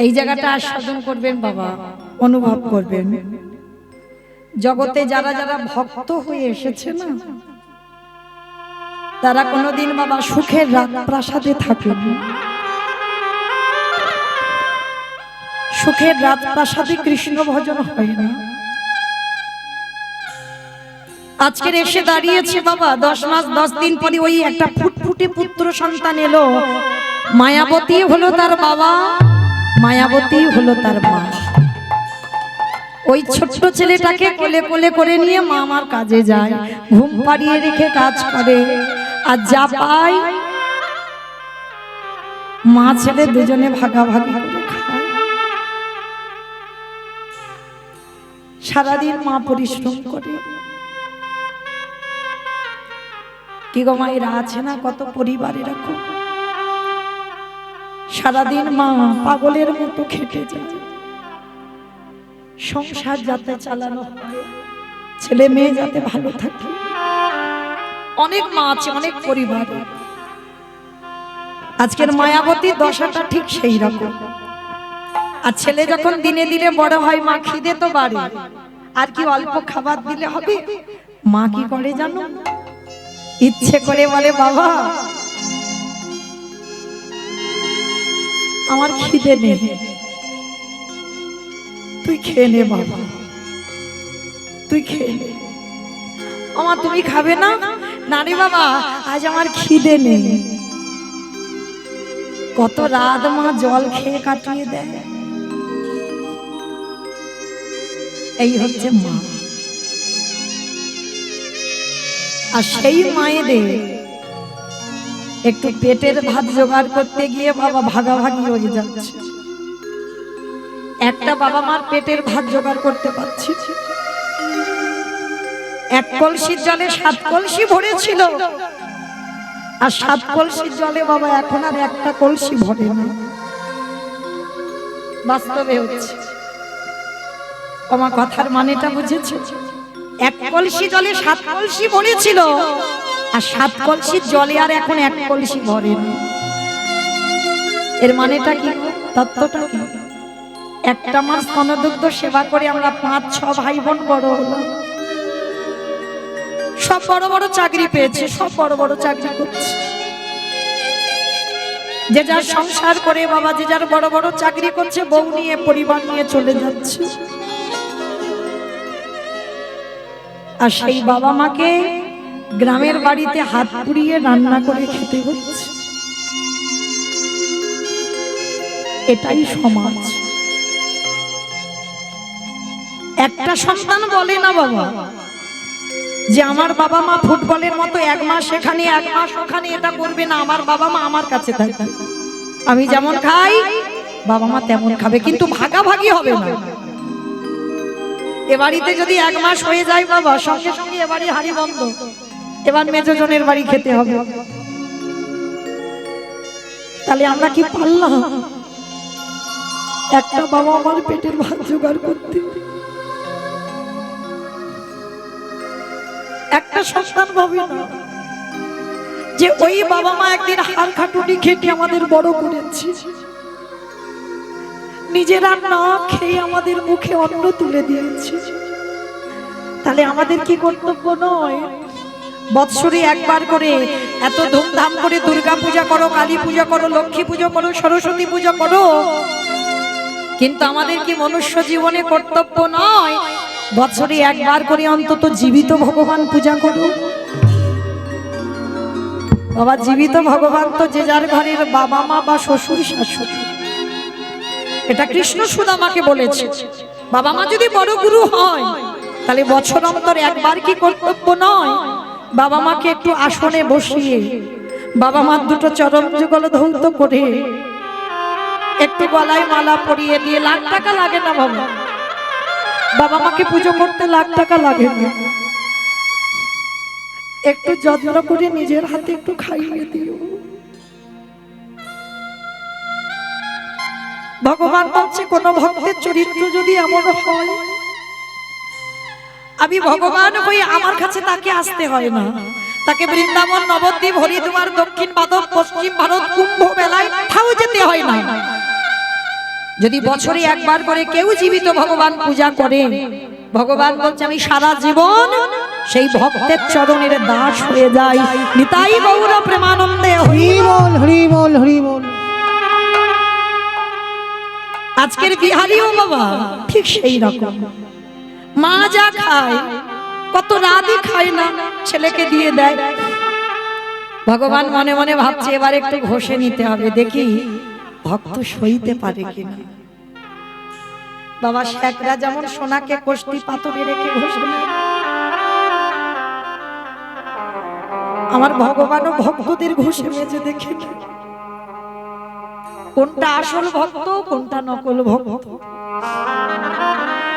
এই জায়গাটা আস্বাদন করবেন বাবা, অনুভব করবেন। জগতে যারা যারা ভক্ত হয়ে এসেছে না, তারা কোনোদিন বাবা সুখের রাজপ্রাসাদে থাকেন। সুখের রাজপ্রাসাদে কৃষ্ণ ভজন হয় না। আজকের এসে দাঁড়িয়েছে বাবা 10 মাস 10 দিন পরে ওই একটা ফুটফুটে পুত্র সন্তান এলো। মায়াবতী হলো তার বাবা, মায়াবতী হলো তার মা। ওই ছোট্ট ছেলেটাকে কোলে কোলে করে নিয়ে মা আমার কাজে যায়, ঘুম পাড়িয়ে রেখে কাজ করে, আর যা পায় মা ছেলে দুজনে ভাগাভাগি করে খায়। সারাদিন মা পরিশ্রম করে। কি গো মায়েরা আছে না কত পরিবারে রাখো, সারাদিন মা পাগলের মতো খেটে যায়, সংসার যাতে চালানো হয়, ছেলে মেয়ে যাতে ভালো থাকে। অনেক মা আছে, অনেক পরিবার। আজকের মায়াবতী দশাটা ঠিক সেই রকম। আর ছেলে যখন দিনে দিনে বড় হয়, মা খিদে তো বাড়ে, আর কি অল্প খাবার দিলে হবে? মা কি করে জানো, ইচ্ছে করে বলে বাবা আমার খিদে নেই, তুই খেয়ে নে বাবা, তুই খেয়ে নে। আমার তুমি খাবে না? না রে বাবা আজ আমার খিদে নেই। কত রাত মা জল খেয়ে কাটিয়ে দেয়। এই হচ্ছে মা। আর সেই মায়েদের একটু পেটের ভাত জোগাড় করতে গিয়ে বাবা ভাগাভাগি হয়ে যাচ্ছে। একটা বাবা মার পেটের ভাত জোগাড় করতে পারছি, এক কলসির জলে 7 কলসি ভরেছিল, আর 7 কলসির জলে বাবা এখন আর একটা কলসি ভরে না। বাস্তবে হচ্ছে। আমার কথার মানেটা বুঝেছো? এক কলসি জলে 7 কলসি ভরেছিল, আর 7 কলসির জলে আর এখন 1 কলসি ভরে না। এর মানেটা কি, তত্ত্বটা কি? একটা মাস স্তনদুগ্ধ সেবা করে আমরা 5-6 ভাই বোন বড় হলাম। সব বড় বড় চাকরি পেয়েছে, সব বড় বড় চাকরি করছে, যে যার সংসার করে বাবা, যে যার বড় বড় চাকরি করছে, বউ নিয়ে পরিবার নিয়ে চলে যাচ্ছে। আর সেই বাবা মাকে গ্রামের বাড়িতে হাত পুড়িয়ে রান্না করে খেতে হচ্ছে। এটাই সমাজ। একটা সন্তান বলে না বাবা যে আমার বাবা মা ফুটবলের মতো 1 মাস এখানে 1 মাস ওখানে এটা করবে না, আমার বাবা মা আমার কাছে থাকবে, আমি যেমন খাই বাবা মা তেমন খাবে, কিন্তু ভাগাভাগি হবে না। এ বাড়িতে যদি 1 মাস হয়ে যায় বাবা, সঙ্গে সঙ্গে এ বাড়ির হাড়ি বন্ধ, এবার মেজজনের বাড়ি খেতে হবে। তাহলে আমরা কি পারলাম একটা বাবা আমার পেটের ভাত জোগাড় করতে? একটা সন্তান ভাবে না যে ওই বাবা মা একদিন হাড় খাটুনি খেটে আমাদের বড় করেছে, নিজেরা না খেয়ে আমাদের মুখে অন্ন তুলে দিয়েছে। তাহলে আমাদের কি কর্তব্য নয়? বৎসরে একবার করে এত ধুমধাম করে দুর্গা পূজা করো, কালী পূজা করো, লক্ষ্মী পূজা করো, সরস্বতী পূজা করো, কিন্তু আমাদের কি মনুষ্য জীবনে কর্তব্য নয় বছরে একবার করে অন্তত জীবিত ভগবান পূজা করো? বাবা জীবিত ভগবান তো যে যার ঘরের বাবা মা বা শ্বশুর শাশুড়ি। এটা কৃষ্ণ সুদামাকে বলেছে। বাবা মা যদি বড় গুরু হয় তাহলে বছর অন্তর একবার কি কর্তব্য নয় বাবা মাকে একটু আসনে বসিয়ে বাবা মার দুটো চরণ যুগল ধৌত করে একটু গলায় মালা পরিয়ে দিয়ে, লাখ টাকা লাগে না বাবা, বাবা মাকে পুজো করতে লাখ টাকা লাগে না, একটু যত্ন করে নিজের হাতে একটু খাইয়ে দিও। ভগবান বলছে কোন ভক্তের চরিত্র যদি এমন হয়, আমি ভগবান হই, আমার কাছে তাকে আসতে হয় না, তাকে বৃন্দাবন, নবদ্বীপ, হরিদ্বার, দক্ষিণ ভারত, পশ্চিম ভারত, কুম্ভ মেলায় কোথাও যেতে হয় না। যদি বছরে একবার করে কেউ জীবিত ভগবান পূজা করে, ভগবান বলছে আমি সারা জীবন সেই ভক্তের চরণের দাস হয়ে যাই। নিতাই গৌর প্রেমানন্দে হরি বল, হরি বল, হরি বল। আজকের বিহারীও বাবা ঠিক সেই রকম, মা যা খায় কত রাতই খায় না, ছেলেকে দিয়ে দেয়। ভগবান মনে মনে ভাবছে এবার একটু ঘষে নিতে হবে, দেখি ভক্ত সইতে পারে কিনা। বাবা শেখরা যেমন সোনাকে কষ্টি পাথরে রেখে ঘষে নেয়, আমার ভগবানও ভক্তদের ঘষে মেজে দেখে কোনটা আসল ভক্ত কোনটা নকল ভক্ত।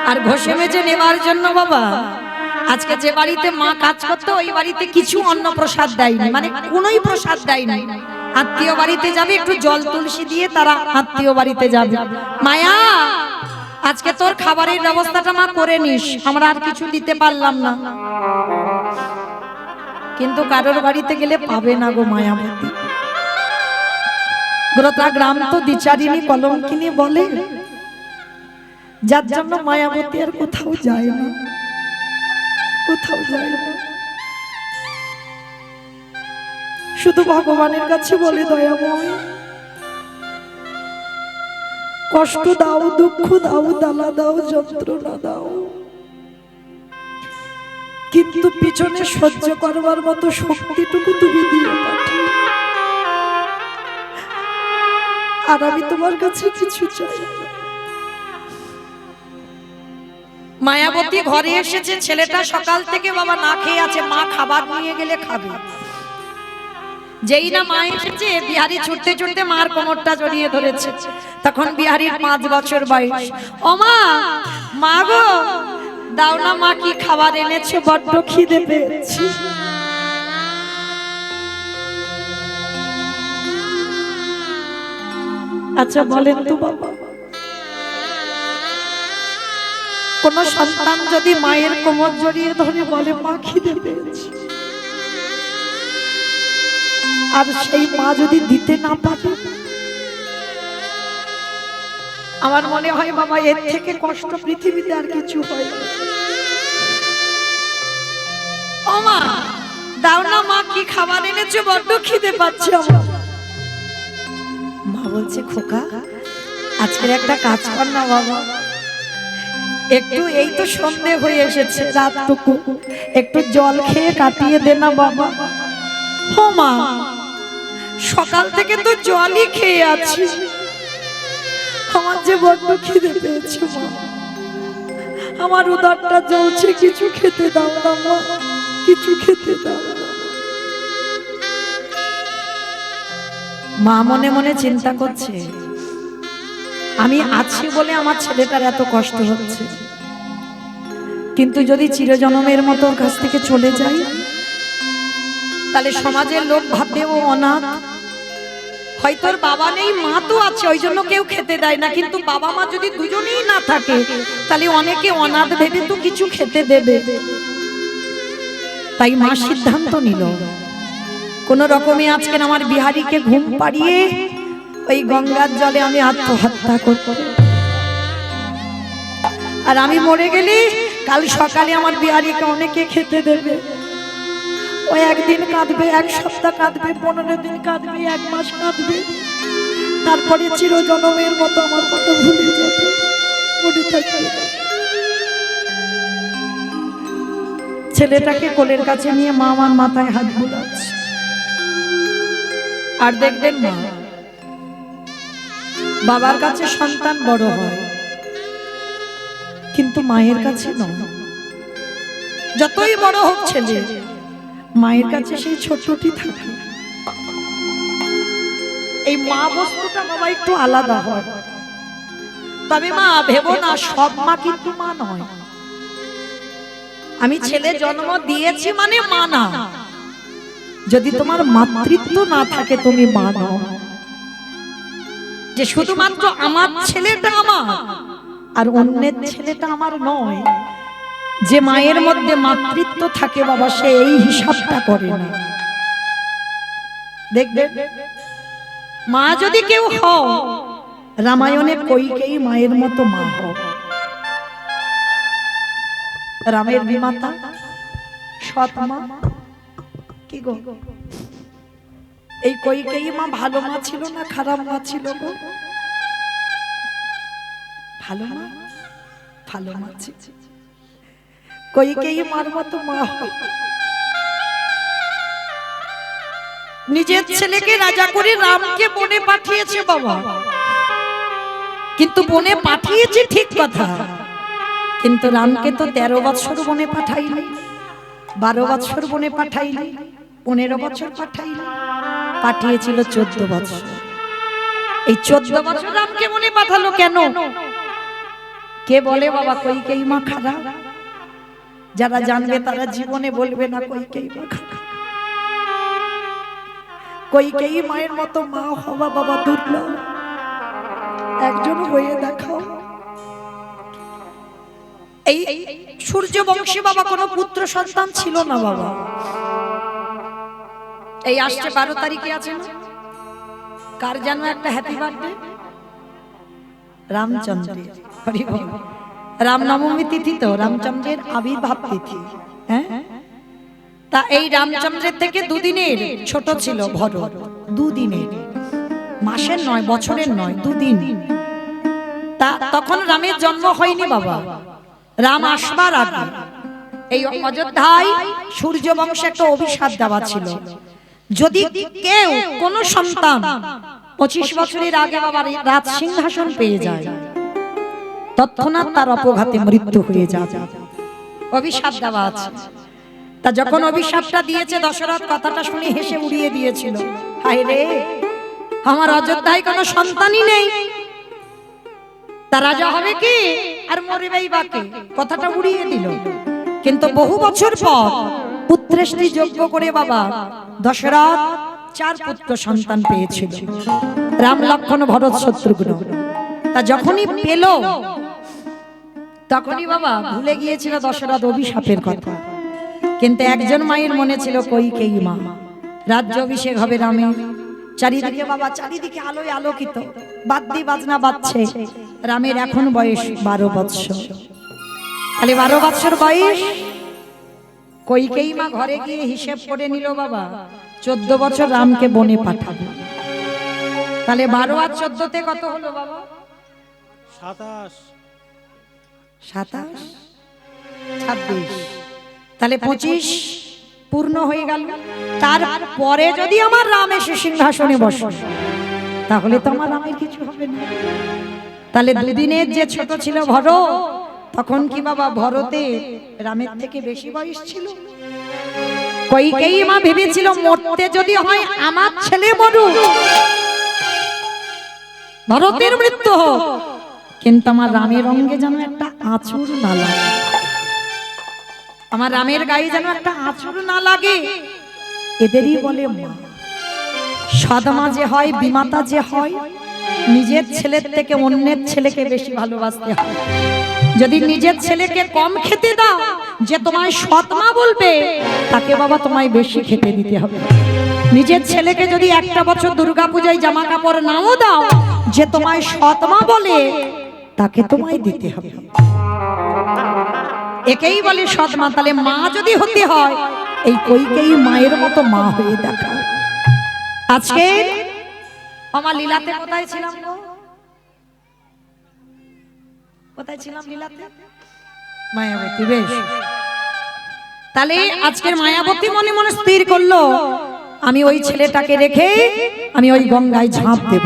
আর ঘষে মেজে নেবার জন্য বাবা আজকে যে বাড়িতে মা কাজ করতো ওই বাড়িতে কিছু অন্ন প্রসাদ দেয়নি, মানে কোনোই প্রসাদ দেয়নি। আত্মীয় বাড়িতে যাবে একটু জল তুলসী দিয়ে তারা আত্মীয় বাড়িতে যাবে, মায়া আজকে তোর খাবারের ব্যবস্থাটা মা করে নিস, আমরা আর কিছু দিতে পারলাম না। কিন্তু কারোর বাড়িতে গেলে পাবে না গো মায়াবতী। গোটা গ্রাম তো দ্বিচারিণী কলঙ্কিনী বলে, যার জন্য মায়াবতী আর কোথাও যায় না, কোথাও যায় না। শুধু ভগবানের কাছে বলে দয়াময় কষ্ট দাও, দুঃখ দাও, জ্বালা দাও, যন্ত্রণা দাও, কিন্তু পিছনে সহ্য করবার মতো শক্তিটুকু তুমি দিয়ে পাঠিয়ে। আর আমি তোমার কাছে কিছু চাই। মায়াবতী ঘরে এসেছে, ছেলেটা সকাল থেকে বাবা না খেয়ে আছে, মা খাবার নিয়ে গেলে খাবে। যেই না মা এসেছে বিহারী ছুটতে ছুটতে মার কোমরটা জড়িয়ে ধরেছে। তখন বিহারীর 5 বছর বয়স। ও মা, মা গো দাও না মা, কি খাবার এনেছো, বড্ড খিদে পেয়েছে। আচ্ছা বলেন তো বাবা, কোন সন্তান যদি মায়ের কোমর জড়িয়ে ধরে বলে মা খিদে পেয়েছে, আর সেই মা যদি দিতে না পারে, আমার মনে হয় বাবা এর থেকে কষ্ট পৃথিবীতে আর কিছু হয় না। ও মা দাও না মা, কি খাবার এনেছো, বড্ড খিদে পাচ্ছে আমার। মা বলছে খোকা আজকের একটা কাজ কর না বাবা, একটু এই তো সন্ধে হয়ে এসেছে, রাতটুকু একটু জল খেয়ে কাটিয়ে দে না বাবা। ও মা সকাল থেকে তো জলই খেয়ে আছি, আমার যে বড্ড খিদে পেয়েছে মা, আমার উদরটা জ্বলছে, কিছু খেতে দাও না মা, কিছু খেতে দাও না। মা মনে মনে চিন্তা করছে আমি আছি বলে আমার ছেলেটার এত কষ্ট হচ্ছে, কিন্তু যদি চিরজন্মের মতো ওর কাছ থেকে চলে যাই তাহলে সমাজের লোক ভাববে ও অনাথ। হয়তো ওর বাবা নেই, মা তো আছে, ওই জন্য কেউ খেতে দেয় না, কিন্তু বাবা মা যদি দুজনেই না থাকে তাহলে অনেকে অনাথ ভেবে তো কিছু খেতে দেবে। তাই মা সিদ্ধান্ত নিল কোন রকমে আজকে আমার বিহারীকে ঘুম পাড়িয়ে ওই গঙ্গার জলে আমি আত্মহত্যা করব, আর আমি মরে গেলে কাল সকালে আমার বিহারীকে অনেকে খেতে দেবে। ও একদিন কাঁদবে, 1 সপ্তাহ কাঁদবে, 15 দিন কাঁদবে, 1 মাস কাঁদবে, তারপরে চিরজন্মের মতো আমার কথা ভুলে যাবে, মনে থাকবে। ছেলেটাকে কোলের কাছে নিয়ে মা আমার মাথায় হাত বুলাচ্ছে, আর দেখবেন মা বাবার কাছে সন্তান বড় হয়, কিন্তু মায়ের কাছে নয়। যতই বড় হোক ছেলে, মায়ের কাছে সেই ছোটটি থাকে। এই মা বস্তুটা বাবা একটু আলাদা হয়। তবে মা ভেবো না সব মা কিন্তু মা নয়। আমি ছেলে জন্ম দিয়েছি মানে মা না। যদি তোমার মাতৃত্ব না থাকে তুমি মা নও। যে শুধুমাত্র আমার ছেলেটা আমার আর অন্যের ছেলেটা আমার নয়, যে মায়ের মধ্যে মাতৃত্ব থাকে বাবা সে এই হিসাবটা করে না। দেখবে মা যদি কেউ হও রামায়ণে কইকেয়ী মায়ের মতো মা হোক। রামের বিমাতা সৎ মা কি গো? এই কইকেয়ী মা ভালো মা ছিল না খারাপ মা ছিল গো? ভালো মা, ভালো মা ছিল। কইকেয়ী মার মতো মা হোক। নিজের ছেলেকে রাজা করে রামকে বনে পাঠিয়েছে বাবা, কিন্তু বনে পাঠিয়েছে ঠিক কথা, কিন্তু রামকে তো 13 বছর বনে পাঠাইনি, 12 বছর বনে পাঠাইনি, 15 বছর পাঠাইনি, পাঠিয়েছিল 14 বছর। এই 14 বছর রামকে বনে পাঠালো কেন? কে বলে বাবা কইকেয়ী মা খারাপ? যারা জানবে তারা জীবনে বলবে না কইকেয়ী মা খারাপ। কইকেয়ী মায়ের মতো মা হওয়া বাবা দুর্লভ, একজন হয়ে দেখাও। এই সূর্য বংশে বাবা কোনো পুত্র সন্তান ছিল না বাবা। এই আসছে 12 তারিখে আছে না, কার যেন একটা হ্যাপি বার্থডে? রামচন্দ্রের। হরি বল। রামনবমী তিথি তো রামচন্দ্রের আবির্ভাব তিথি। হ্যাঁ, তা এই রামচন্দ্রের থেকে 2 দিনের ছোট ছিল ভরত, 2 দিনের, মাসের নয়, বছরের নয়, 2 দিন। তা তখন রামের জন্ম হয়নি বাবা। রাম আসবার আগে এই অযোধ্যায় সূর্য বংশে একটা অভিশাপ দেওয়া ছিল, যদি কেউ কোন সন্তান 25 বছরের আগে বাবা রাজ সিংহাসন পেয়ে যায়, তৎক্ষণাৎ তার অপঘাতে মৃত্যু হয়ে যাবে। অভিশাপ দেওয়া আছে। তা যখন অভিশাপটা দিয়েছে, দশরথ কথাটা শুনে হেসে উড়িয়ে দিয়েছিল, হায় রে, আমার অযোধ্যায় কোনো সন্তানই নেই, তা রাজা হবে কি আর মরবেই বাকি, কথাটা উড়িয়ে দিল। কিন্তু বহু বছর পর পুত্রেষ্টি যজ্ঞ করে বাবা দশরথ 4 পুত্র সন্তান পেয়েছিল, রাম, লক্ষ্মণ, ভরত, শত্রুঘ্ন। তা যখনই পেল তখনই বাবা ভুলে গিয়েছিল দশরথ অভিশাপের কথা। কিন্তু একজন মায়ের মনে ছিল কইকেয়ী মা, রাজ্য অভিষেক হবে রামের। চারিদিকে বাবা, চারিদিকে আলোয় আলোকিত, বাদ্যি বাজনা বাজছে। রামের এখন বয়স 12 বছর। তাহলে 12 বছর বয়স, কইকেয়ী মা ঘরে গিয়ে হিসেব করে নিল বাবা 14 বছর রামকে বনে পাঠাবে। তাহলে 12 আর 14 তে কত হলো বাবা? 27, 27, 26, তাহলে 25 পূর্ণ হয়ে গেল। তারপরে যদি আমার রাম এসে সিংহাসনে বসে, তাহলে তো আমার রামের কিছু হবে না। তাহলে 2 দিনের যে ছোট ছিল ভরত, তখন কি বাবা ভরতে রামের থেকে বেশি বয়স ছিল? কইকেয়ী মা ভেবেছিল মরতে যদি হয় আমার ছেলে মরুক, ভরতের মৃত্যু হোক, কিন্তু আমার রামের অঙ্গে যেন একটা আঁচড় না লাগে, আমার রামের গায়ে যেন একটা আঁচড় না লাগে। এদেরই বলে মা। সদমা যে হয়, বিমাতা যে হয়, নিজের ছেলের থেকে অন্যের ছেলেকে বেশি ভালোবাসতে হয়। যদি নিজের ছেলেকে কম খেতে দাও, যে তোমায় সৎমা বলবে, তাকে বাবা তোমায় বেশি খেতে দিতে হবে। নিজের ছেলেকে যদি একটা বছর দুর্গাপূজায় জামা কাপড় নাও দাও, যে তোমায় সৎমা বলে, তাকে তোমায় দিতে হবে। একেই বলে সৎমা। তাহলে মা যদি হতে হয়, এই কইকেয়ী মায়ের মতো মা হয়ে দেখা। আজকে আমার লীলাতে কোথায় ছিলাম গো? কোথায় ছিলাম লীলাতে? মায়াবতী। বেশ, তাহলে আজকের মায়াবতী মনে মনে স্থির করলো, আমি ওই ছেলেটাকে রেখে আমি ওই গঙ্গায় ঝাঁপ দেব।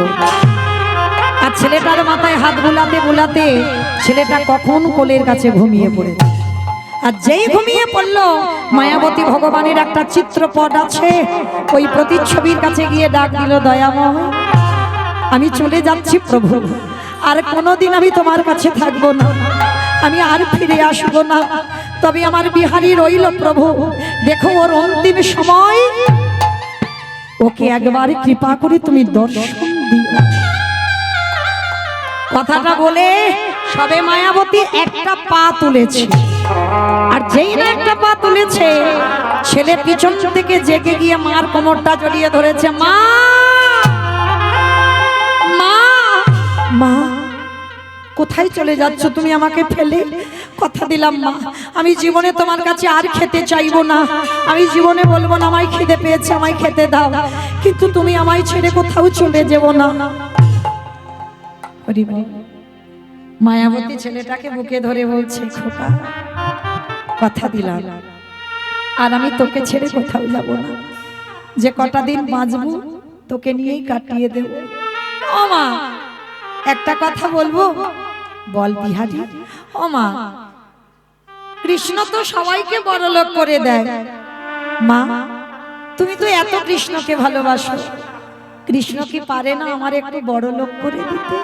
আর ছেলেটার মাথায় হাত বুলাতে বুলাতে ছেলেটা কখন কোলের কাছে ঘুমিয়ে পড়েছে। আর যেই ঘুমিয়ে পড়লো, মায়াবতী ভগবানের একটা চিত্রপট আছে, ওই প্রতিচ্ছবির কাছে গিয়ে ডাক দিল, দয়াময়, আমি চলে যাচ্ছি প্রভু, আর কোনোদিন আমি তোমার কাছে থাকবো না, আমি আর ফিরে আসবো না। তবে আমার বিহারী রইল প্রভু, দেখো ওর অন্তিম সময়, ওকে একবার কৃপা করে তুমি দর্শন দিও। কথাটা বলে সবে মায়াবতী একটা পা তুলেছে, আর যেই না একটা পা তুলেছে, ছেলে পিছন থেকে জেগে গিয়ে মার কোমরটা জড়িয়ে ধরেছে। মা, মা, মা কোথায় চলে যাচ্ছ তুমি আমাকে ফেলে? কথা দিলাম মা, আমি জীবনে তোমার কাছে আর খেতে চাইবো না, আমি জীবনে বলবো না আমায় খিদে পেয়েছে, আমায় খেতে দাও, কিন্তু তুমি আমায় ছেড়ে কোথাও চলে যেও না। হরি বল। মায়াবতী ছেলেটাকে বুকে ধরে বলছে, খোকা কথা দিলাম আর আমি তোকে ছেড়ে কোথাও যাব না, যে কটা দিন বাঁচবো তোকে নিয়েই কাটিয়ে দেব। ও মা একটা কথা বলবো? বল বিহারী। ও মা কৃষ্ণ তো সবাইকে বড়লোক করে দেয়, মা তুমি তো এত কৃষ্ণকে ভালোবাসো, কৃষ্ণ কি পারে না আমার একটু বড়লোক করে দিতে?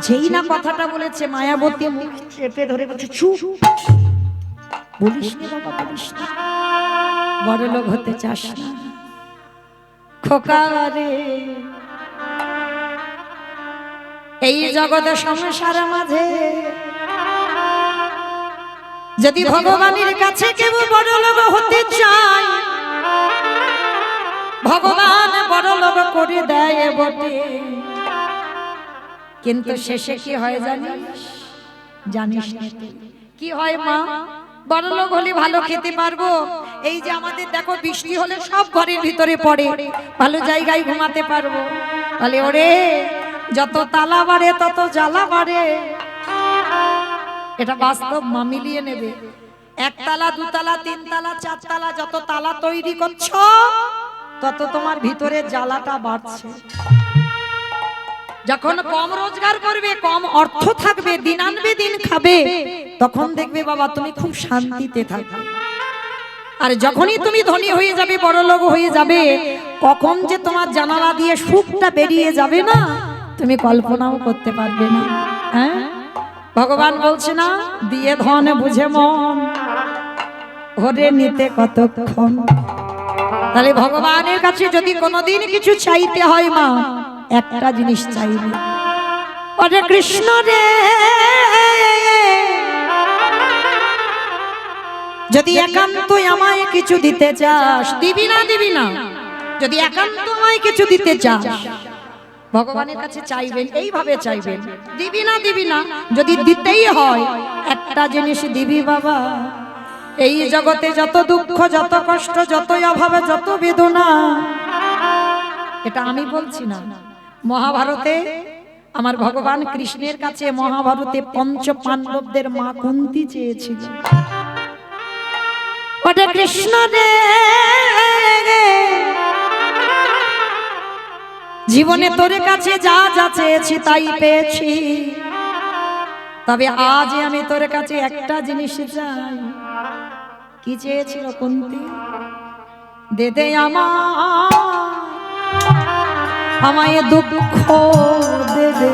যেই না কথাটা বলেছে মায়াবতী মুখ চেপে ধরে বলছে, চুপ, বলিস না বাবা, বলিস না, বড়লোক হতে চাস না খোকা রে। এই জগতের সংসার মাঝে যদি ভগবানের কাছে কেউ বড়লোক হতে চায়, ভগবান বড়লোক করে দেয় বটে, কিন্তু শেষে কি হয় জানিস? জানিস না কি হয় মা? বড়লোক হলে ভালো খেতে পারবো, এই যে আমাদের দেখো বৃষ্টি হলে সব ঘরের ভিতরে পড়ে, ভালো জায়গায় ঘুমাতে পারবো। বলে ওরে যত তালা বাড়ে তত জ্বালা বাড়ে, এটা বাস্তব মা, মিলিয়ে নেবে। একতলা দুতলা তিনতলা চারতলা যত তালা তৈরি করছো তত তোমার ভিতরে জ্বালাটা বাড়ছে। যখন কম রোজগার করবে, কম অর্থ থাকবে, দিন আনবে দিন খাবে, তখন দেখবে বাবা তুমি খুব শান্তিতে থাকবে। আর যখনই তুমি ধনী হয়ে যাবে, বড়লোক হয়ে যাবে, কখন যে তোমার জানালা দিয়ে সুখটা বেরিয়ে যাবে না তুমি কল্পনাও করতে পারবে না। হ্যাঁ ভগবান বলছে না, দিয়ে ধন বুঝে মন ভরে নিতে কতক্ষণ। তাহলে ভগবানের কাছে যদি কোনোদিন কিছু চাইতে হয় মা, একটা জিনিস চাইবে, ওরে কৃষ্ণ রে, যদি একান্তই আমায় কিছু দিতে চাস, দিবি না দিবি না, যদি একান্ত আমায় কিছু দিতে চাস ভগবানের কাছে চাইবেন, এইভাবে চাইবেন, দিবি না দিবি না, যদি দিতেই হয় একটা জিনিস দিবি বাবা। এই জগতে যত দুঃখ, যত কষ্ট, যত অভাব, যত বেদনা, এটা আমি বলছি না, মহাভারতে আমার ভগবান কৃষ্ণের কাছে মহাভারতে পঞ্চ পাণ্ডবদের মা কুন্তি চেয়েছিল, ওরে কৃষ্ণ রে, জীবনে তোর কাছে যা যা চেয়েছি তাই পেয়েছি, তবে আজ আমি তোর কাছে একটা জিনিস চাই। কি চেয়েছিল কুন্তি? দে দে আমায় দুঃখ দে দে,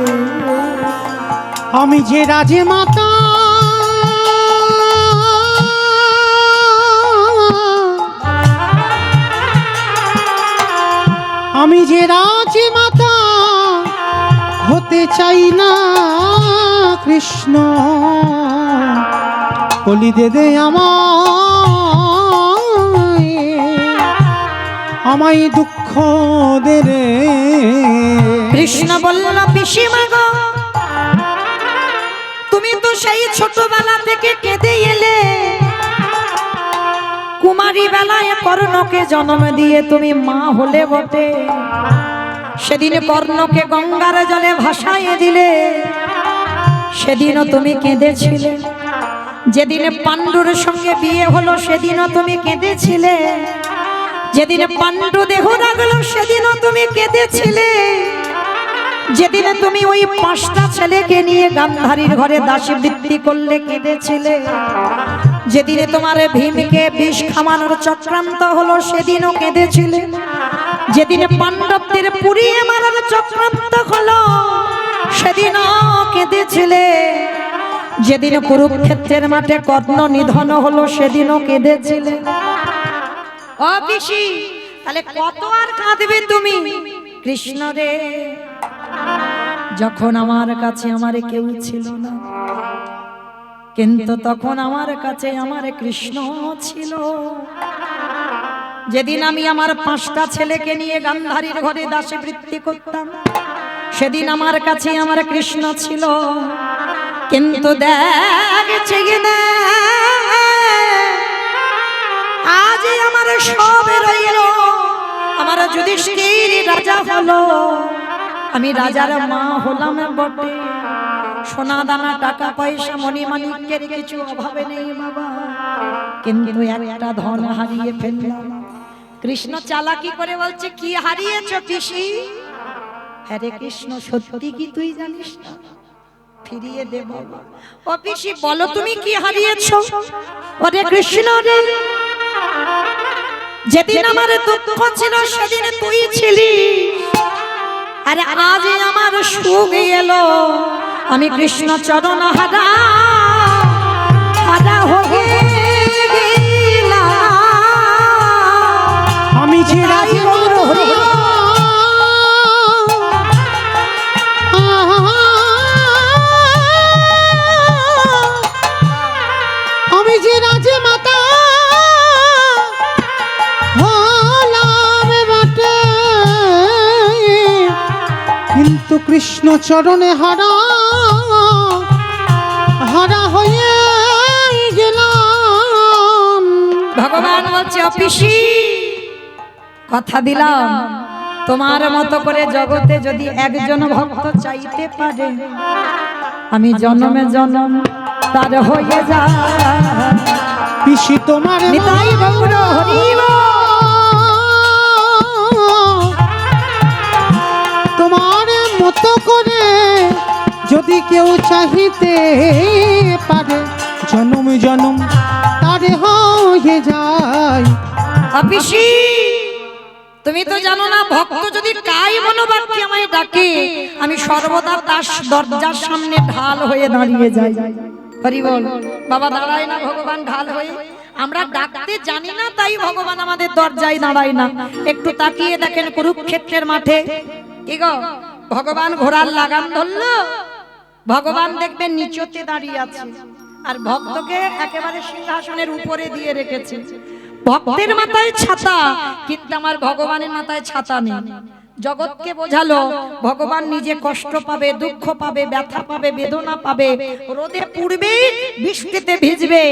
আমি যে রাজে মাতা, আমি যে রাজে মাতা হতে চাই না কৃষ্ণ, বলি দে দে আমায় দুঃখ দে রে। কৃষ্ণ বলল, পিসিমা গো তুমি তো সেই ছোটবেলা থেকে কেঁদে এলে, কুমারী বেলায় কর্ণকে জন্ম দিয়ে তুমি মা হলে বটে, সেদিন কর্ণকে গঙ্গার জলে ভাসাইয়ে দিলে, সেদিনও তুমি কেঁদেছিলে, যেদিন পাণ্ডুর সঙ্গে বিয়ে হলো সেদিনও তুমি কেঁদেছিলে, যেদিন পাণ্ডু দেহ লাগলো সেদিনও তুমি কেঁদেছিলে, যেদিন তুমি ওই 5টা ছেলেকে নিয়ে গান্ধারীর ঘরে দাসী বৃত্তি করলে কেঁদেছিলে, যেদিনে তোমার ভীমকে বিষ খামানোর চক্রান্ত হলো সেদিনও কেঁদেছিলে, যেদিনে পাণ্ডবদের পুড়িয়ে মারার চক্রান্ত হলো সেদিনও কেঁদেছিলে, যেদিন কুরুক্ষেত্রের মাঠে কর্ণ নিধন হলো সেদিনও কেঁদেছিলে। ও পিসি তাহলে কত আর কাঁদবে তুমি? কৃষ্ণ রে, যখন আমার কাছে আমার কেউ ছিল না, কিন্তু তখন আমার কাছে আমার কৃষ্ণ ছিল। যেদিন আমি আমার 5টা ছেলেকে নিয়ে গান্ধারীর ঘরে দাসী বৃত্তি করতাম, সেদিন আমার কাছে আমার কৃষ্ণ ছিল, কিন্তু দেখছে কিনা আজ আমার সব রইল। আমার যুধিষ্ঠির রাজা হলো, আমি রাজার মা হলাম বটে। সোনা দানা টাকা পয়সা মণিমাণিক্যের কিছু অভাবে নেই বাবা, কিন্তু একটা ধন হারিয়ে ফেললাম। কৃষ্ণ চালাকি করে বলছে, কি হারিয়েছ পিসি? হরে কৃষ্ণ, সত্যি কি তুই জানিস না? ফিরিয়ে দে বাবা। ও পিসি বলো তুমি কি হারিয়েছ? ওরে কৃষ্ণ রে, যেদিন আমার দুঃখ ছিল সেদিন তুই ছিলি, আরে আজ আমার সুখ এলো। আমি কৃষ্ণ চরণ হারা হারা হয়ে গেলাম। আমি যে রাজমোহন হরিয়া, আমি যে রাজমাতা হলাম বটে, কিন্তু কৃষ্ণ চরণে হারা হারা হয়ে গেলাম। ভগবান বলছে, অপিসি কথা দিলাম, তোমার মতো করে জগতে যদি একজন ভক্ত চাইতে পারে, আমি জন্মে জন্ম তার হয়ে যা। পিসি তোমার নিতাই গৌর হরি বল। তোমার মতো করে যদি কেউ চাহিতে পারে, জনম জনম তারে হয়ে যায়। অপিসি তুমি তো জানো না, ভক্ত যদি কাই মনোবাক্যে আমায় ডাকে, আমি সর্বদা তার দরজার সামনে ঢাল হয়ে দাঁড়িয়ে যাই। হরি বল। বাবা দাঁড়ায় না ভগবান ঢাল হয়ে? আমরা ডাকতে জানি না তাই ভগবান আমাদের দরজায় দাঁড়ায় না। একটু তাকিয়ে দেখেন কুরুক্ষেত্রের মাঠে, কি গো, ভগবান ঘোড়ার লাগাম ধরলো, ভগবান দেখবেন নিচতে দাঁড়িয়ে আছে, আর ভক্তকে একেবারে সিংহাসনের উপরে দিয়ে রেখেছে। ভক্তের মাথায় ছাতা, কিন্তু আমার ভগবানের মাথায় ছাতা নেই। জগৎকে বোঝালো ভগবান নিজে কষ্ট পাবে, দুঃখ পাবে, ব্যথা পাবে, বেদনা পাবে, রোদে পুড়বে, বৃষ্টিতে ভিজবে,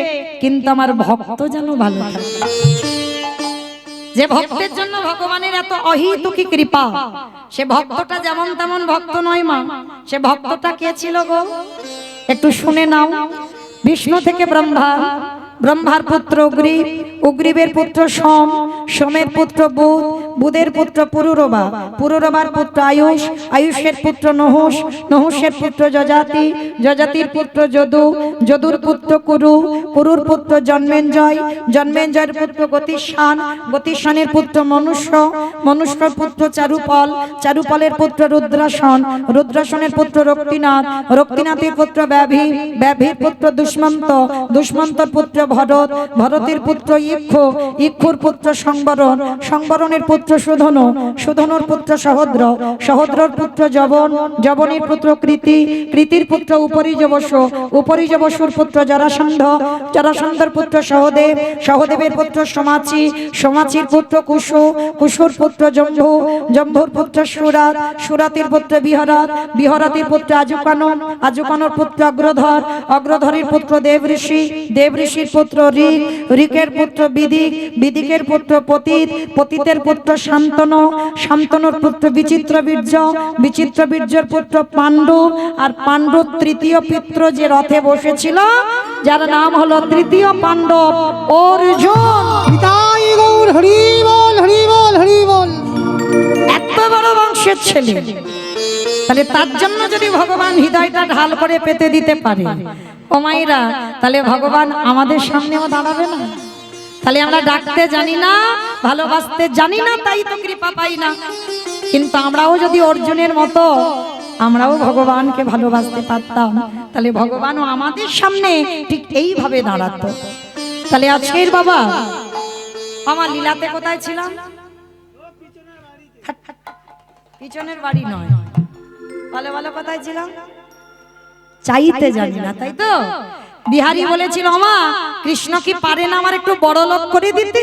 কিন্তু আমার ভক্ত যেন ভালো থাকে। যে ভক্তের জন্য ভগবানের এত অহিতুকি কৃপা, সে ভক্তটা যেমন তেমন ভক্ত নয় মা। সে ভক্তটা কে ছিল গো? একটু শুনে নাও। বিষ্ণু থেকে ব্রহ্মা, ব্রহ্মার পুত্র উগ্রীব, উগ্রীবের পুত্র সোম, সোমের পুত্র বুধ, বুধের পুত্র পুরুরবা, পুরুরবার পুত্র আয়ুষ, আয়ুষের পুত্র নহুষ, নহুষের পুত্র যজাতি, যজাতির পুত্র যদু, যদুর পুত্র কুরু, কুরুর পুত্র জন্মেঞ্জয়, জন্মেঞ্জয়ের পুত্র গতিশান, গতিশানের পুত্র মনুষ্য, মনুষ্যর পুত্র চারুপল, চারুপলের পুত্র রুদ্রাসন, রুদ্রাসনের পুত্র রক্তিনাথ, রক্তিনাথের পুত্র ব্যাভি, ব্যাভির পুত্র দুষ্মন্ত, দুষ্মন্তর পুত্র ভরত, ভরতের পুত্র ইক্ষু, ইক্ষুর পুত্র সংবরণ, সংবরণের পুত্র সুধনু, সুধনুর পুত্র সহদ্র, সহদ্রর পুত্র জবন, জবনের পুত্র কৃতি, কৃতির পুত্র উপরিজবসু, উপরিজবসুর পুত্র জরাসন্ধ, জরাসন্ধর পুত্র সহদেব, সহদেবের পুত্র সমাচি, সমাচির পুত্র কুশু, কুশুর পুত্র জম্ভু, জম্ভুর পুত্র সুরাত, সুরাতের পুত্র বিহরাত, বিহরাতের পুত্র আজুকানন, আজুকানর পুত্র অগ্রধর, অগ্রধরের পুত্র দেবঋষি, দেবঋষির পুত্র ঋক, ঋকের পুত্র বিদিক, বিদিকের পুত্র পতিত, পতিতের পুত্র শান্তনু, শান্তনুর পুত্র বিচিত্র বীর্য, বিচিত্র বীর্যের পুত্র পাণ্ডু, আর পাণ্ডুর তৃতীয় পুত্র যে রথে বসেছিল, যার নাম হলো তৃতীয় পাণ্ডব অর্জুন। নিতাই গৌর হরি বল, হরি বল, হরি বল। এত বড় বংশের ছেলে, তাহলে তার জন্য যদি ভগবান হৃদয়টা ঢাল করে পেতে দিতে পারে ও মায়েরা, তাহলে ভগবান আমাদের সামনেও দাঁড়াবে না? তাহলে আমরা ডাকতে জানি না, ভালোবাসতে জানি না, তাই তো কৃপা পাই না। কিন্তু আমরাও যদি অর্জুনের মতো আমরাও ভগবানকে ভালোবাসতে পারতাম, তাহলে ভগবানও আমাদের সামনে ঠিক এইভাবে দাঁড়াতো। তাহলে আজকের বাবা আমার লীলাতে কোথায় ছিলাম? পিছনের বাড়ি নয়, ভালো ভালো কোথায় ছিলাম? চাইতে জানি না, তাই তো? বিহারী বলেছিল, মা কৃষ্ণ কি পারে না আমার একটু বড় লোক করে দিতে?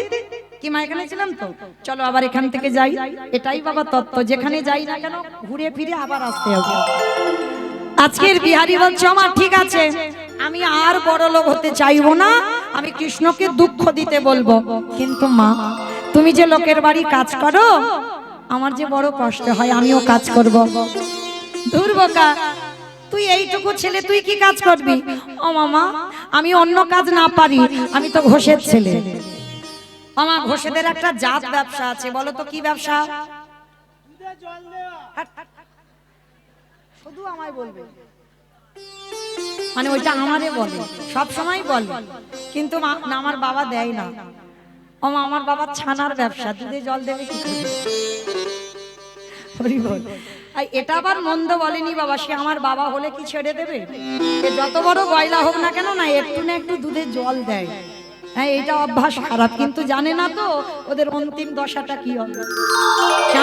কি মা এখানে ছিলাম তো, চলো আবার এখান থেকে যাই। এটাই বাবা তত্ত্ব, যেখানে যাই না কেন ঘুরে ফিরে আবার আসতে হবে। আজকের বিহারী বলছে আমার ঠিক আছে, আমি আর বড় লোক হতে চাইবো না, আমি কৃষ্ণকে দুঃখ দিতে বলবো। কিন্তু মা তুমি যে লোকের বাড়ি কাজ করো, আমার যে বড় কষ্ট হয়, আমিও কাজ করব। দূর বোকা, তুই এইটুকু ছেলে তুই কি কাজ করবি? ও মামা আমি অন্য কাজ না পারি, আমি তো ঘোষের ছেলে। মামা ঘোষেদের একটা জাত ব্যবসা আছে, বলো তো কি ব্যবসা? শুধু আমায় বলবে, মানে ওইটা আমারে বলে, সব সময় বলে, কিন্তু না আমার বাবা দেয় না। ও মা আমার বাবা ছানার ব্যবসা, দুধে জল দেবে কি করে? হরি বল। এটা আবার মন্দ বলেনি বাবা, সে আমার বাবা হলে কি ছেড়ে দেবে? যত বড় গয়লা হোক না কেন, না একটু না একটু দুধে জল দেয়। হ্যাঁ এটা অভ্যাস খারাপ, কিন্তু জানে না তো ওদের অন্তিম দশাটা কি হবে।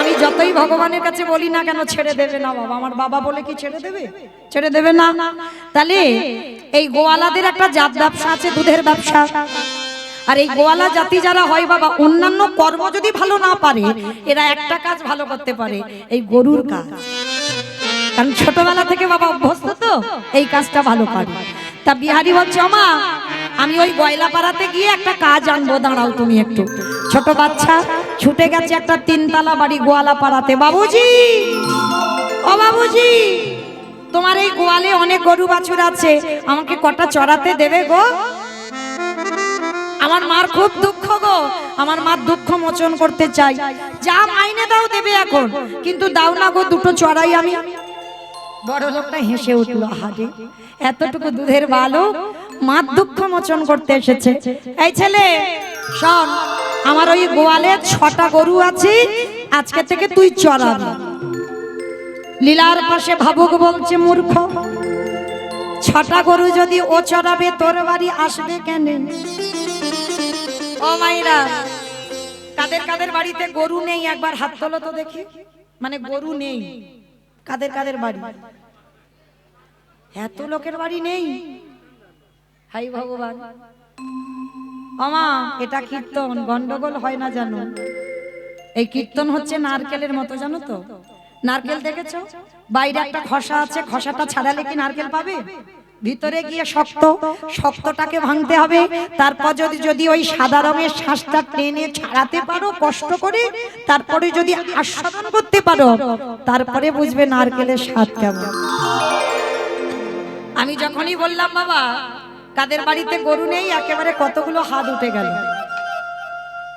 আমি যতই ভগবানের কাছে বলি না কেন, ছেড়ে দেবে না বাবা, আমার বাবা বলে কি ছেড়ে দেবে? ছেড়ে দেবে না। তাহলে এই গোয়ালাদের একটা জাত ব্যবসা আছে, দুধের ব্যবসা। আর এই গোয়ালা জাতি যারা হয় বাবা, অন্যান্য কর্ম যদি ভালো না পারে, এরা একটা কাজ ভালো করতে পারে, এই গরুর কাজ। কারণ ছোটবেলা থেকে বাবা অভ্যস্ত তো এই কাজটা ভালো পারে। তা বিহারী বলছে মা আমি ওই গয়লাপাড়াতে গিয়ে একটা কাজ আনবো, দাঁড়াও তুমি একটু। ছোট বাচ্চা ছুটে গেছে একটা 3 তলা বাড়ি গোয়ালাপাড়াতে। বাবুজি, ও বাবুজি, তোমার এই গোয়ালে অনেক গরু বাছুর আছে, আমাকে কটা চড়াতে দেবে গো? আমার মার খুব দুঃখ গো, আমার মার দুঃখ মোচন করতে চাই। যা মাইনে দাও দেবে এখন, কিন্তু দাও না গো, দুটো চড়াই আমি। বড় লোকটা হেসে উঠলো, হারে এতটুকু দুধের বালক মার দুঃখ মোচন করতে এসেছে। এই ছেলে শোন, আমার ওই গোয়ালে 6টা গরু আছে, আজকে থেকে তুই চড়াবি। লীলার পাশে ভাবুক বলছে মূর্খ, 6টা গরু যদি ও চড়াবে তোর বাড়ি আসবে কেন? ও মাইরা, কাদের কাদের বাড়িতে গরু নেই একবার হাত তোলো তো দেখি। মানে গরু নেই কাদের কাদের বাড়ি? এত লোকের বাড়ি নেই, হাই ভগবান। আমা এটা কীর্তন, গন্ডগোল হয় না জানো? এই কীর্তন হচ্ছে নারকেলের মতো, জানো তো? নারকেল দেখেছো? বাইরে একটা খসা আছে, খসাটা ছাড়ালে কি নারকেল পাবে? ভিতরে গিয়ে শক্ত, শক্তটাকে ভাঙতে হবে। তারপর যদি ওই সাদা রঙের শ্বাসটা টেনে ছাড়াতে পারো কষ্ট করে, তারপরে যদি আস্বাদন করতে পারো, তারপরে বুঝবে নারকেলের স্বাদ কেমন। আমি যখনই বললাম বাবা কাদের বাড়িতে গরু নেই, একেবারে কতগুলো হাত উঠে গেল।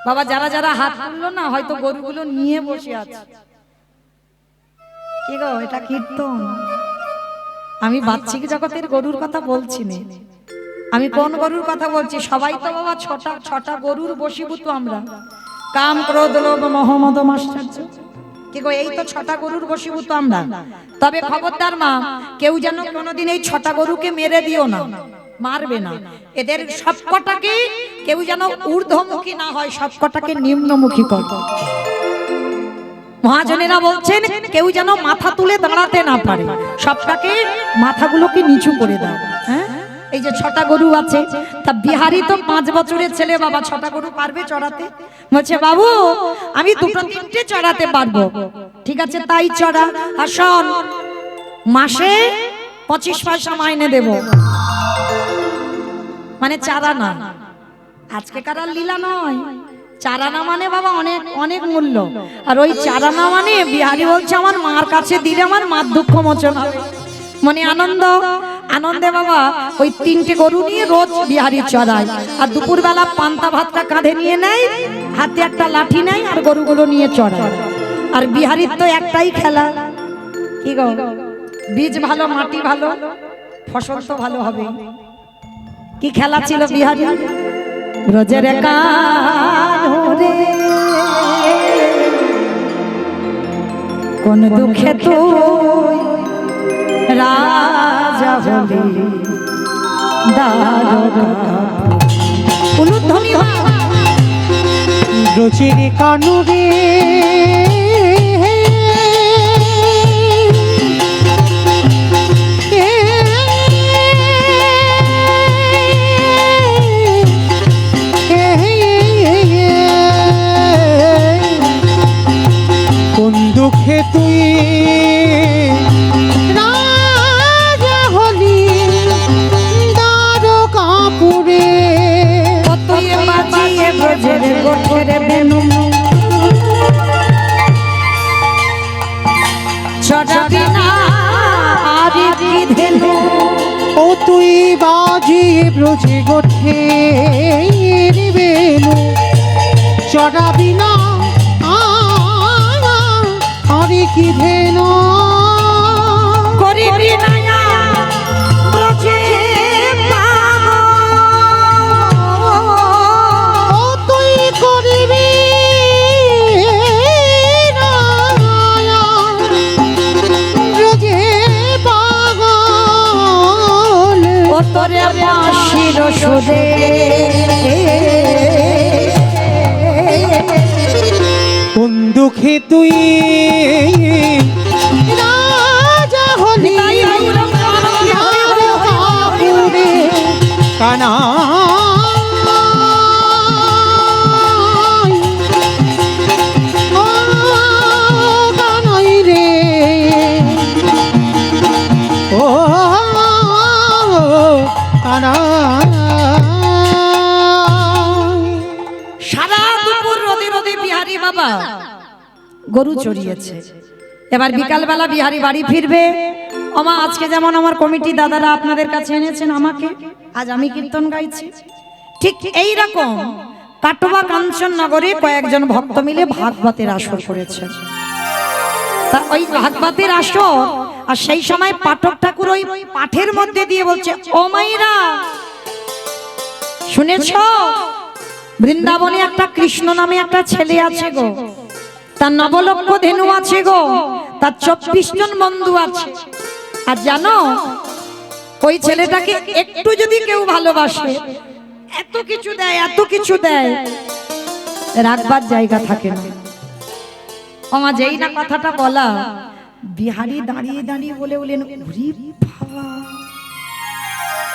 বাবা যারা যারা হাত তুললো না, হয়তো গরুগুলো নিয়ে বসে আছে। কি গো, এটা কীর্তন। আমি বাহ্যিক জগতের গরুর কথা বলছি না, আমি কোন গরুর কথা বলছি? সবাই তো বাবা ছটা গরুর বশীভূত আমরা। কাম ক্রোধ লোভ মোহ মদ মাশ্চর্য, কি গো এই তো 6টা গরুর বশীভূত আমরা। তবে খবরদার মা, কেউ যেন কোনোদিন এই 6টা গরুকে মেরে দিও না, মারবে না। এদের সবকটাকে কেউ যেন ঊর্ধ্বমুখী না হয়, সবকটাকে নিম্নমুখী করো। মহাজনেরা বলছেন কেউ যেন মাথা তুলে দাঁড়াতে না পারে, সবটাকে মাথাগুলোকে নিচু করে দাও। হ্যাঁ এই যে 6টা গরু আছে, তা বিহারি তো 5 বছরের ছেলে বাবা, 6টা গরু পারবে চড়াতে? বলছে বাবু আমি 2-3টে চড়াতে পারবো। ঠিক আছে তাই চড়া। আর শোন, মাসে 25 পয়সা মাইনে দেব, মানে চারানা। আজকেকার আর লীলা নয়, চারানা মানে বাবা অনেক অনেক মূল্য। আর ওই চারানা মানে বিহারি বলছে আমার মার কাছে দিলে আমার মার দুঃখ মোচন হবে। মানে আনন্দে বাবা ওই 3টে গরু নিয়ে রোজ বিহারি চড়ায়। আর দুপুরবেলা পান্তা ভাতটা কাঁধে নিয়ে নেয়, হাতে একটা লাঠি নেয়, আর গরুগুলো নিয়ে চড়ায়। আর বিহারির তো একটাই খেলা, কি গো, বীজ ভালো মাটি ভালো ফসল তো ভালো হবে। কি খেলা ছিল বিহারি? রোজের কানরে কোন দুঃখে তুই রাজা হলি দারোগা। উলুধ্বনি রোজের কানরে তুই বাজিয়ে ব্রজে গোঠে বেনু চড়াবি না আরে কি ধেনু করিবি না ব্রজে তুই করিবি না ব্রজে পাগল ও তোরে বাঁশির সুরে কোন দুঃখে তুই রাজা হলি কাপুরে কানা কানাই রে ও কানা সারা দুপুর রোদে রোদে বিহারী বাবা গরু চড়িয়েছে। এবার বিকালবেলা বিহারী বাড়ি ফিরবে। আমা আজকে যেমন আমার কমিটি দাদারা আপনাদের কাছে এনেছেন আমাকে, আজ আমি কীর্তন গাইছি, ঠিক এই রকম কাটোয়া কাঞ্চননগরে কয়েকজন ভক্ত মিলে ভাগবতের আসর করেছেন। তা ওই ভাগবতের আসর, আর সেই সময় পাঠক ঠাকুর ওই পাঠের মধ্যে দিয়ে বলছে, ও মাইরা শুনেছো বৃন্দাবনে একটা কৃষ্ণ নামে একটা ছেলে আছে গো, তার নবলক্ষ ধেনু আছে গো, তার 24 জন বন্ধু আছে। আর জানো ওই ছেলেটাকে একটু যদি কেউ ভালোবাসে, এত কিছু দেয়, এত কিছু দেয়, রাখবার জায়গা থাকে না। আমার যেই না কথাটা বলা, বিহারী দাঁড়িয়ে দাঁড়িয়ে বলে বলেন, ওরে বাবা